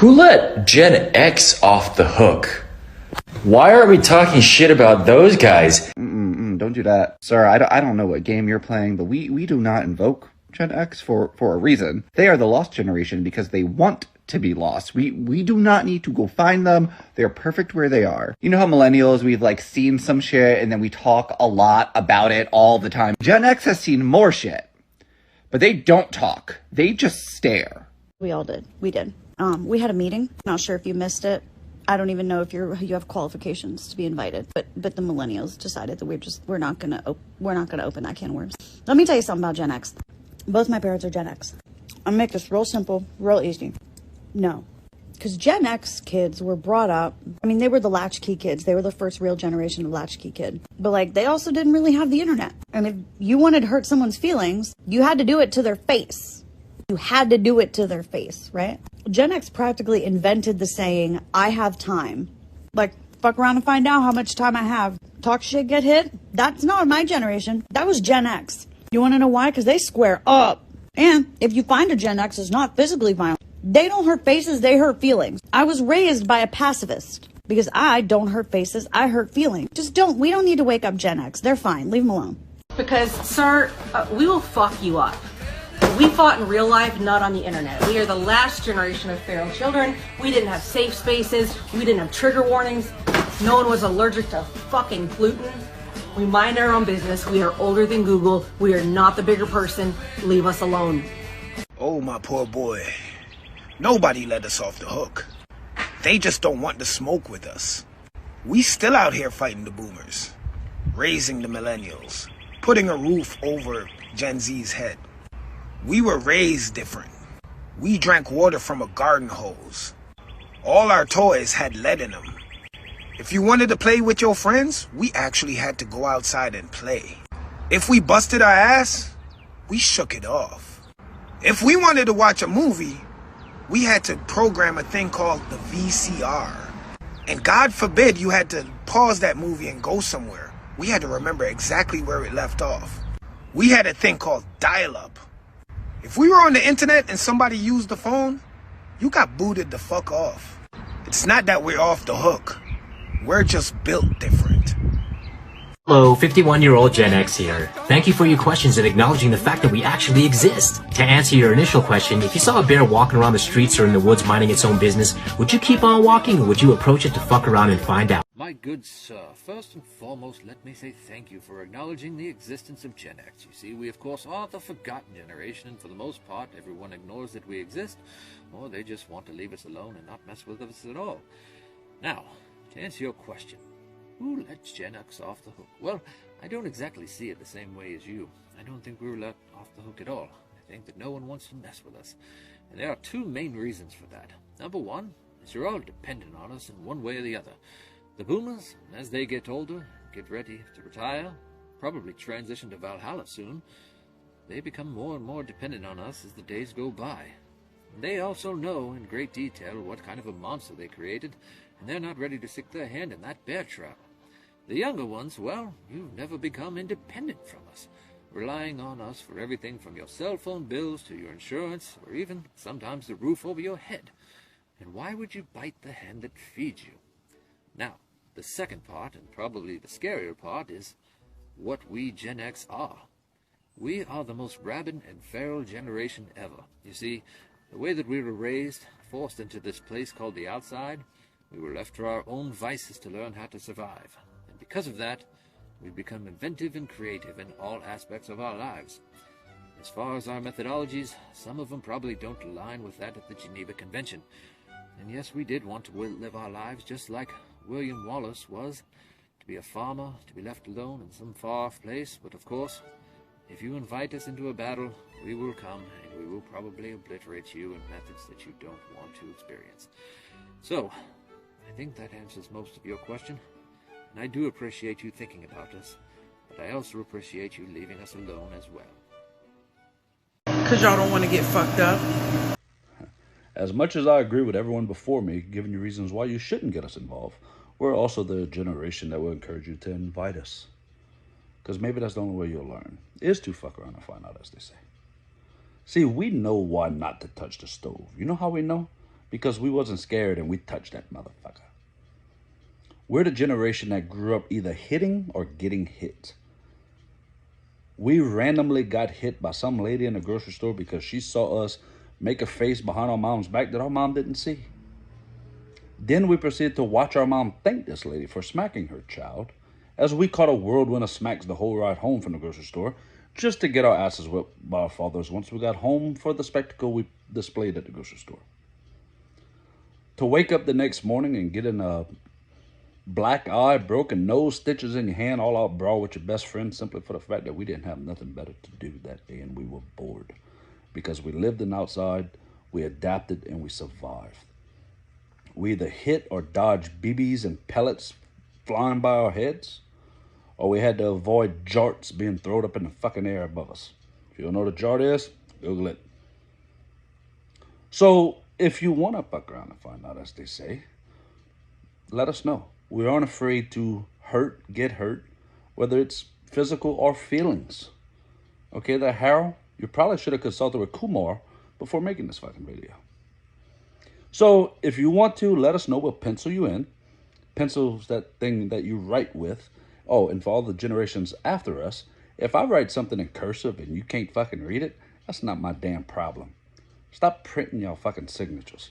Who let Gen X off the hook? Why aren't we talking shit about those guys? Don't do that. Sir, I don't know what game you're playing, but we do not invoke Gen X for a reason. They are the lost generation because they want to be lost. We do not need to go find them. They're perfect where they are. You know how millennials, we've like seen some shit and then we talk a lot about it all the time. Gen X has seen more shit, but they don't talk. They just stare. We all did. We did. We had a meeting. Not sure if you missed it. I don't even know if you have qualifications to be invited, but the millennials decided that we're not gonna open that can of worms. Let me tell you something about Gen X. Both my parents are Gen X. I'll make this real simple, real easy. No, because Gen X kids were brought up. I mean, they were the latchkey kids. They were the first real generation of latchkey kid. But like, they also didn't really have the internet. And if you wanted to hurt someone's feelings, you had to do it to their face. You had to do it to their face, right? Gen X practically invented the saying, I have time. Like, fuck around and find out how much time I have. Talk shit, get hit. That's not my generation. That was Gen X. You want to know why? Because they square up. And if you find a Gen X is not physically violent, they don't hurt faces, they hurt feelings. I was raised by a pacifist because I don't hurt faces, I hurt feelings. We don't need to wake up Gen X. They're fine. Leave them alone. Because, sir, we will fuck you up. We fought in real life, not on the internet. We are the last generation of feral children. We didn't have safe spaces. We didn't have trigger warnings. No one was allergic to fucking gluten. We mind our own business. We are older than Google. We are not the bigger person. Leave us alone. Oh, my poor boy. Nobody let us off the hook. They just don't want to smoke with us. We still out here fighting the boomers, raising the millennials, putting a roof over Gen Z's head. We were raised different. We drank water from a garden hose. All our toys had lead in them. If you wanted to play with your friends, we actually had to go outside and play. If we busted our ass, we shook it off. If we wanted to watch a movie, we had to program a thing called the VCR. And God forbid you had to pause that movie and go somewhere. We had to remember exactly where it left off. We had a thing called dial-up. If we were on the internet and somebody used the phone, you got booted the fuck off. It's not that we're off the hook. We're just built different. Hello, 51-year-old Gen X here. Thank you for your questions and acknowledging the fact that we actually exist. To answer your initial question, if you saw a bear walking around the streets or in the woods minding its own business, would you keep on walking or would you approach it to fuck around and find out? My good sir, first and foremost, let me say thank you for acknowledging the existence of Gen X. You see, we of course are the forgotten generation, and for the most part, everyone ignores that we exist, or they just want to leave us alone and not mess with us at all. Now, to answer your question, who lets Gen X off the hook? Well, I don't exactly see it the same way as you. I don't think we were let off the hook at all. I think that no one wants to mess with us. And there are two main reasons for that. Number one is you're all dependent on us in one way or the other. The boomers, as they get older, get ready to retire, probably transition to Valhalla soon, they become more and more dependent on us as the days go by. And they also know in great detail what kind of a monster they created, and they're not ready to stick their hand in that bear trap. The younger ones, well, you've never become independent from us, relying on us for everything from your cell phone bills to your insurance, or even sometimes the roof over your head. And why would you bite the hand that feeds you? Now, the second part, and probably the scarier part, is what we Gen X are. We are the most rabid and feral generation ever. You see, the way that we were raised, forced into this place called the outside, we were left to our own vices to learn how to survive. And because of that, we've become inventive and creative in all aspects of our lives. As far as our methodologies, some of them probably don't align with that of the Geneva Convention. And yes, we did want to live our lives just like William Wallace was, to be a farmer, to be left alone in some far-off place. But of course, if you invite us into a battle, we will come, and we will probably obliterate you in methods that you don't want to experience. So, I think that answers most of your question, and I do appreciate you thinking about us, but I also appreciate you leaving us alone as well. Because y'all don't want to get fucked up. As much as I agree with everyone before me, giving you reasons why you shouldn't get us involved, we're also the generation that will encourage you to invite us. Because maybe that's the only way you'll learn, is to fuck around and find out, as they say. See, we know why not to touch the stove. You know how we know? because we wasn't scared and we touched that motherfucker. We're the generation that grew up either hitting or getting hit. We randomly got hit by some lady in the grocery store because she saw us make a face behind our mom's back that our mom didn't see. Then we proceeded to watch our mom thank this lady for smacking her child, as we caught a whirlwind of smacks the whole ride home from the grocery store, just to get our asses whipped by our fathers once we got home for the spectacle we displayed at the grocery store. To wake up the next morning and get in a black eye, broken nose, stitches in your hand, all out brawl with your best friend, simply for the fact that we didn't have nothing better to do that day and we were bored. Because we lived in outside, we adapted, and we survived. We either hit or dodged BBs and pellets flying by our heads, or we had to avoid jarts being thrown up in the fucking air above us. If you don't know what a jart is, Google it. So, if you want to fuck around and find out, as they say, let us know. We aren't afraid to get hurt, whether it's physical or feelings. Okay, that Harold, you probably should have consulted with Kumar before making this fucking video. So, if you want to, let us know. We'll pencil you in. Pencil's that thing that you write with. Oh, and for all the generations after us, if I write something in cursive and you can't fucking read it, that's not my damn problem. Stop printing y'all fucking signatures.